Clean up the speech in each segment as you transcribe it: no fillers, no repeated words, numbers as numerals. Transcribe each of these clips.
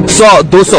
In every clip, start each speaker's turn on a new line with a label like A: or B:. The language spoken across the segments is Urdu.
A: 100, 200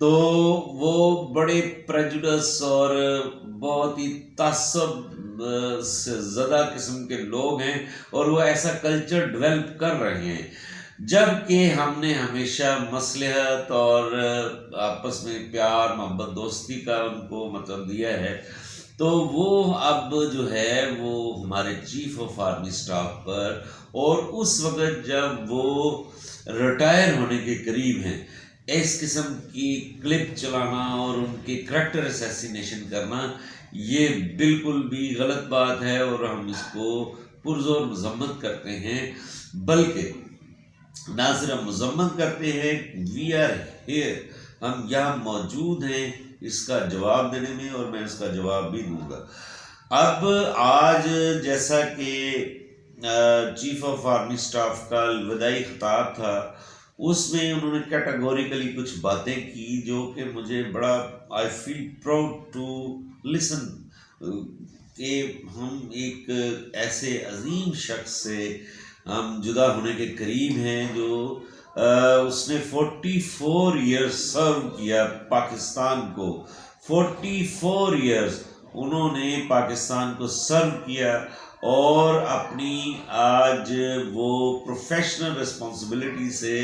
B: تو وہ بڑے پریجوڈس اور بہت ہی تعصب سے زدہ قسم کے لوگ ہیں اور وہ ایسا کلچر ڈیولپ کر رہے ہیں، جبکہ ہم نے ہمیشہ مصلحت اور آپس میں پیار محبت دوستی کا ان کو مطلب دیا ہے۔ تو وہ اب جو ہے وہ ہمارے چیف آف آرمی اسٹاف پر، اور اس وقت جب وہ ریٹائر ہونے کے قریب ہیں، اس قسم کی کلپ چلانا اور ان کی کریکٹر اسیسینیشن کرنا یہ بالکل بھی غلط بات ہے، اور ہم اس کو پرزور مذمت کرتے ہیں۔ بلکہ نہ صرف مذمت کرتے ہیں، وی آر ہیئر، ہم یہاں موجود ہیں اس کا جواب دینے میں، اور میں اس کا جواب بھی دوں گا۔ اب آج جیسا کہ چیف آف آرمی اسٹاف کا الوداعی خطاب تھا، اس میں انہوں نے کیٹیگوریکلی کچھ باتیں کی جو کہ مجھے بڑا آئی فیل پراؤڈ ٹو لسن، کہ ہم ایک ایسے عظیم شخص سے ہم جدا ہونے کے قریب ہیں، جو اس نے 44 ایئرز سرو کیا پاکستان کو، 44 ایئرز انہوں نے پاکستان کو سرو کیا، اور اپنی آج وہ پروفیشنل رسپانسبلٹی سے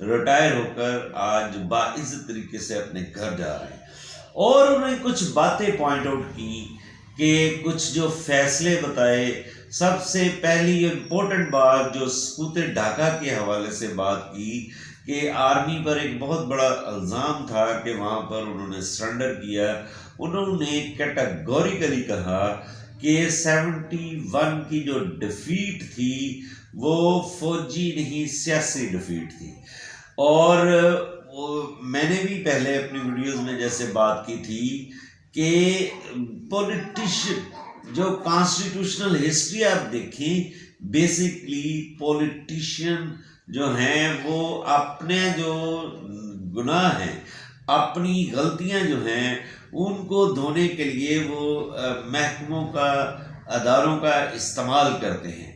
B: ریٹائر ہو کر آج باعزت طریقے سے اپنے گھر جا رہے ہیں۔ اور انہوں نے کچھ باتیں پوائنٹ آؤٹ کی، کہ کچھ جو فیصلے بتائے۔ سب سے پہلی امپورٹنٹ بات جو سقوط ڈھاکہ کے حوالے سے بات کی، کہ آرمی پر ایک بہت بڑا الزام تھا کہ وہاں پر انہوں نے سرنڈر کیا۔ انہوں نے کیٹیگوریکلی کہا کہ 71 کی جو ڈیفیٹ تھی وہ فوجی نہیں سیاسی ڈیفیٹ تھی، اور میں نے بھی پہلے اپنی ویڈیوز میں جیسے بات کی تھی کہ پولیٹیشین جو کانسٹیٹیوشنل ہسٹری آپ دیکھیں، بیسکلی پولیٹیشین جو ہیں وہ اپنے جو گناہ ہیں، اپنی غلطیاں جو ہیں ان کو دھونے کے لیے وہ محکموں کا اداروں کا استعمال کرتے ہیں،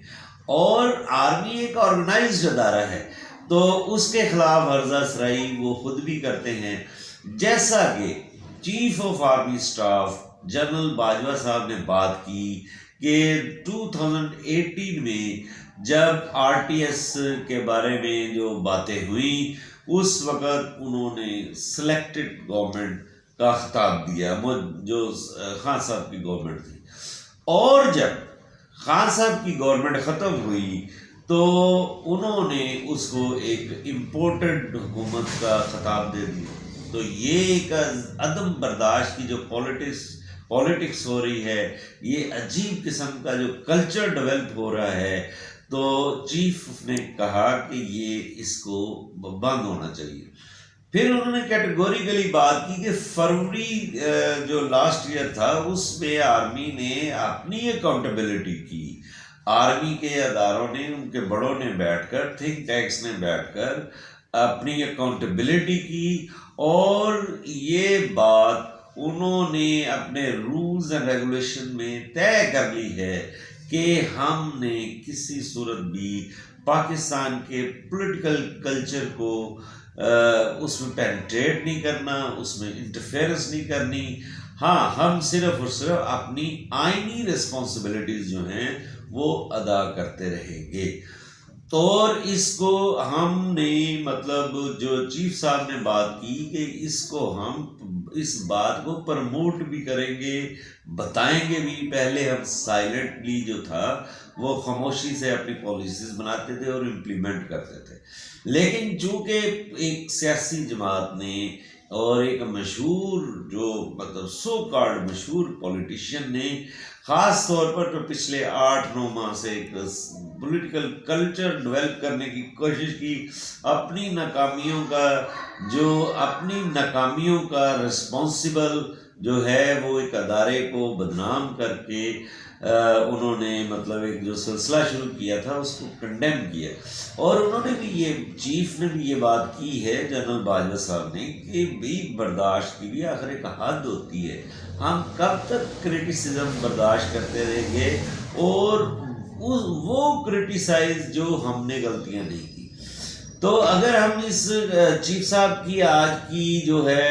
B: اور آرمی ایک آرگنائزڈ ادارہ ہے تو اس کے خلاف ورزہ سرائی وہ خود بھی کرتے ہیں۔ جیسا کہ chief of army staff general Bajwa صاحب نے بات کی کہ 2018 میں جب آر ٹی ایس کے بارے میں جو باتیں ہوئیں، اس وقت انہوں نے سلیکٹڈ گورنمنٹ کا خطاب دیا، جو خان صاحب کی گورنمنٹ تھی، اور جب خان صاحب کی گورنمنٹ ختم ہوئی تو انہوں نے اس کو ایک امپورٹڈ حکومت کا خطاب دے دیا۔ تو یہ ایک عدم برداشت کی جو پولیٹکس ہو رہی ہے، یہ عجیب قسم کا جو کلچر ڈیولپ ہو رہا ہے، تو چیف نے کہا کہ یہ اس کو بند ہونا چاہیے۔ پھر انہوں نے کیٹیگوریکلی بات کی کہ فروری جو لاسٹ ایئر تھا اس میں آرمی نے اپنی اکاؤنٹیبلٹی کی، آرمی کے اداروں نے، ان کے بڑوں نے بیٹھ کر، تھنک ٹینکس نے بیٹھ کر اپنی اکاؤنٹیبلٹی کی، اور یہ بات انہوں نے اپنے رولز اینڈ ریگولیشن میں طے کر لی ہے کہ ہم نے کسی صورت بھی پاکستان کے پولیٹیکل کلچر کو اس میں پینٹریٹ نہیں کرنا، اس میں انٹرفیئرنس نہیں کرنی۔ ہاں، ہم صرف اور صرف اپنی آئینی رسپانسبلٹیز جو ہیں وہ ادا کرتے رہیں گے۔ اور اس کو ہم نے مطلب جو چیف صاحب نے بات کی کہ اس کو ہم اس بات کو پروموٹ بھی کریں گے، بتائیں گے بھی۔ پہلے ہم سائلنٹلی جو تھا وہ خاموشی سے اپنی پالیسیز بناتے تھے اور امپلیمنٹ کرتے تھے، لیکن چونکہ ایک سیاسی جماعت نے اور ایک مشہور جو مطلب سو کارڈ مشہور پولیٹیشین نے خاص طور پر جو پچھلے 8-9 ماہ سے ایک پولیٹیکل کلچر ڈیولپ کرنے کی کوشش کی، اپنی ناکامیوں کا رسپانسبل جو ہے وہ ایک ادارے کو بدنام کر کے انہوں نے مطلب ایک جو سلسلہ شروع کیا تھا اس کو کنڈیم کیا، اور انہوں نے بھی یہ چیف نے بھی یہ بات کی ہے جنرل باجوہ صاحب نے کہ بھی برداشت کی بھی آخر ایک حد ہوتی ہے، ہم کب تک کرٹیسزم برداشت کرتے رہیں گے، اور وہ کرٹیسائز جو ہم نے غلطیاں نہیں کی۔ تو اگر ہم اس چیف صاحب کی آج کی جو ہے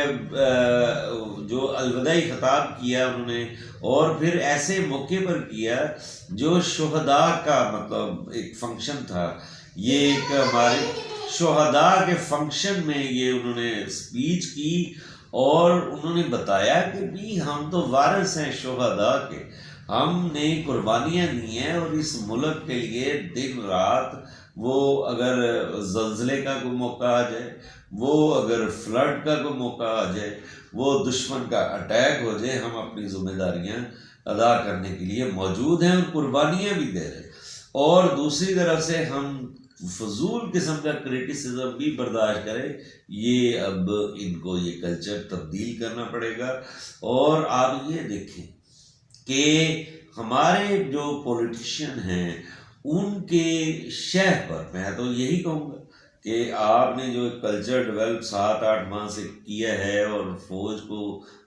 B: جو الوداعی خطاب کیا انہوں نے، اور پھر ایسے موقع پر کیا جو شہداء کا مطلب ایک فنکشن تھا، یہ ایک ہمارے شہداء کے فنکشن میں یہ انہوں نے اسپیچ کی، اور انہوں نے بتایا کہ بھی ہم تو وارث ہیں شہداء کے، ہم نے قربانیاں دی ہیں، اور اس ملک کے لیے دن رات، وہ اگر زلزلے کا کوئی موقع آ جائے، وہ اگر فلڈ کا کوئی موقع آ جائے، وہ دشمن کا اٹیک ہو جائے، ہم اپنی ذمہ داریاں ادا کرنے کے لیے موجود ہیں اور قربانیاں بھی دے رہے ہیں۔ اور دوسری طرف سے ہم فضول قسم کا کرٹیسزم بھی برداشت کریں، یہ اب ان کو یہ کلچر تبدیل کرنا پڑے گا۔ اور آپ یہ دیکھیں کہ ہمارے جو پولیٹیشین ہیں ان کے شہ پر میں تو یہی کہوں گا کہ آپ نے جو کلچر ڈیولپ 7-8 ماہ سے کیا ہے، اور فوج کو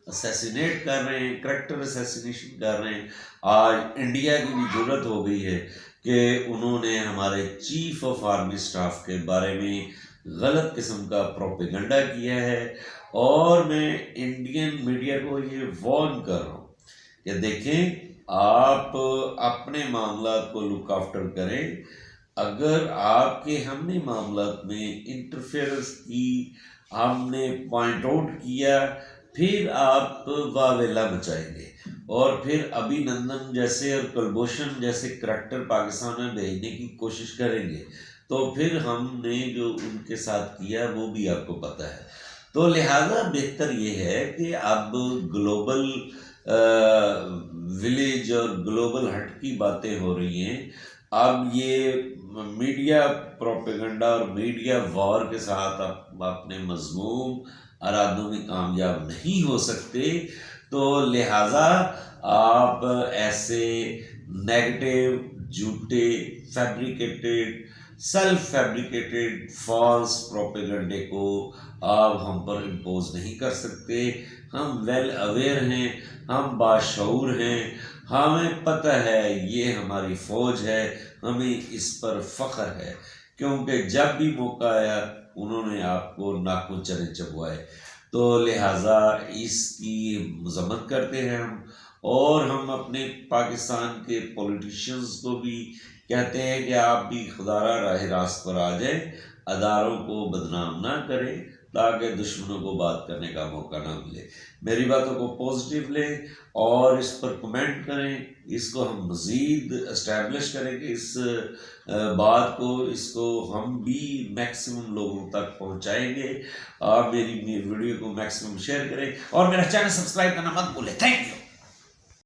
B: اسیسینیٹ کر رہے ہیں، کریکٹر اسیسینیشن کر رہے ہیں، آج انڈیا کی بھی ضرورت ہو گئی ہے کہ انہوں نے ہمارے چیف آف آرمی اسٹاف کے بارے میں غلط قسم کا پروپیگنڈا کیا ہے۔ اور میں انڈین میڈیا کو یہ وارن کر رہا ہوں کہ دیکھیں، آپ اپنے معاملات کو لک آفٹر کریں، اگر آپ کے ہم نے معاملات میں انٹرفیئرنس کی، ہم نے پوائنٹ آؤٹ کیا، پھر آپ واویلا مچائیں گے، اور پھر ابھی نندن جیسے اور کلبھوشن جیسے کریکٹر پاکستان میں بھیجنے کی کوشش کریں گے، تو پھر ہم نے جو ان کے ساتھ کیا وہ بھی آپ کو پتہ ہے۔ تو لہٰذا بہتر یہ ہے کہ اب گلوبل ولیج اور گلوبل ہٹ کی باتیں ہو رہی ہیں، اب یہ میڈیا پروپیگنڈا اور میڈیا وار کے ساتھ آپ اپنے مذموم ارادوں میں کامیاب نہیں ہو سکتے، تو لہٰذا آپ ایسے نیگیٹو، جھوٹے، فیبریکیٹڈ، سیلف فیبریکیٹڈ فالس پروپیگنڈے کو آپ ہم پر امپوز نہیں کر سکتے۔ ہم ویل اویئر ہیں، ہم باشعور ہیں، ہمیں پتہ ہے یہ ہماری فوج ہے، ہمیں اس پر فخر ہے، کیونکہ جب بھی موقع آیا انہوں نے آپ کو ناخن چنے چبوائے۔ تو لہٰذا اس کی مذمت کرتے ہیں ہم، اور ہم اپنے پاکستان کے پولیٹیشینز کو بھی کہتے ہیں کہ آپ بھی خدارہ راہ راست پر آ جائیں، اداروں کو بدنام نہ کریں، تاکہ دشمنوں کو بات کرنے کا موقع نہ ملے۔ میری باتوں کو پازیٹیو لیں اور اس پر کمنٹ کریں، اس کو ہم مزید اسٹیبلش کریں کہ اس بات کو، اس کو ہم بھی میکسیمم لوگوں تک پہنچائیں گے۔ آپ میری ویڈیو کو میکسیمم شیئر کریں اور میرا چینل سبسکرائب کرنا مت بھولیں۔ Thank you.